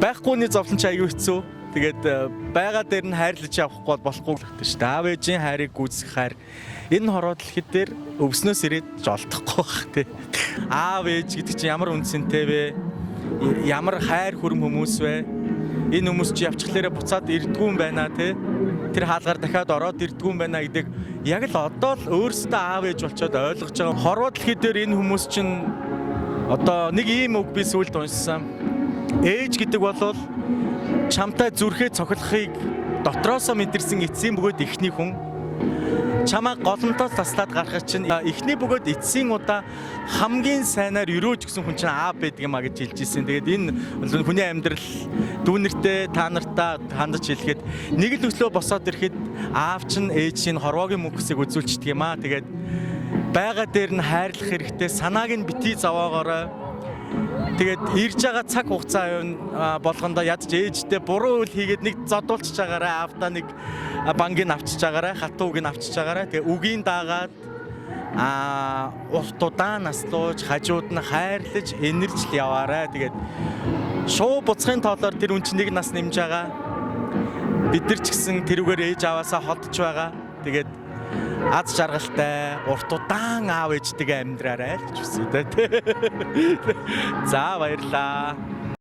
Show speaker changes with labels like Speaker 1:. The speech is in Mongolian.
Speaker 1: Байхгүйний зовлон ч аягүй хэцүү. Тэгээд байгаа дээр нь хайрлаж явахгүй болохгүй гэдэг шүү дээ. Аав ээжийн хайрыг гүйцэх хайр. Энэ хороо дэлхийд дээр өвснөөс ирээд жолдохгүй бах тий. Аав ээж гэдэг чинь ямар үнцэнтэй вэ? Ямар хайр хүрм хүмүүс вэ? Энэ хүмүүс чи явчихлаараа буцаад ирдгүү юм байна тий. Тэр хаалгаар дахиад ороод ирдгүү юм байна гэдэг яг л одоо л өөрсдөө аав ээж болчоод ойлгож байгаа. Хорвоо дэлхийд дээр энэ хүмүүс чинь одоо нэг ийм үг би сүүлд уншсан. Ээж гэдэг бол чамтай зүрхээ цохилохыг дотроосоо мэдэрсэн эцсийн бөгөөд эхний хүн. Чамаа голомтоос таслаад гарах чинь эхний бөгөөд эцсийн удаа хамгийн сайнаар өрөөж гисэн хүн чинь аав байдаг юм а гэж хэлж ирсэн. Тэгээд энэ хүний амьдрал дүүнэртэй та нартаа хандаж хэлэхэд нэг л өглөө босоод ирэхэд аав чинь ээж чинь хорвоогийн мөнхсийг үзүүлчихдэг юм а. Тэгээд байгаа дээр нь хайрлах хэрэгтэй. Санааг нь битгий зовоогоорой. Тэгээд ирж байгаа цаг хугацаа болгондоо ядч ээжтэй буруу үйл хийгээд нэг зодуулчихж байгаарай. Аавдаа нэг бангийг авчиж байгаарай. Хатууг нь авчиж байгаарай. Тэгээ үгийн дагаад урт удаан наслууж хажууд нь хайрлаж энэрж яваарай. Тэгээд шуу буцхын тоолоор тэр үн чинь нэг нас нэмж байгаа. Бид нар ч гэсэн тэрүүгээр ээж аваасаа холдож байгаа. Тэгээд аз жаргалтай урт удаан аав ээжтэйгээ амьдраарай л гэж хүсье дээ. За баярлаа.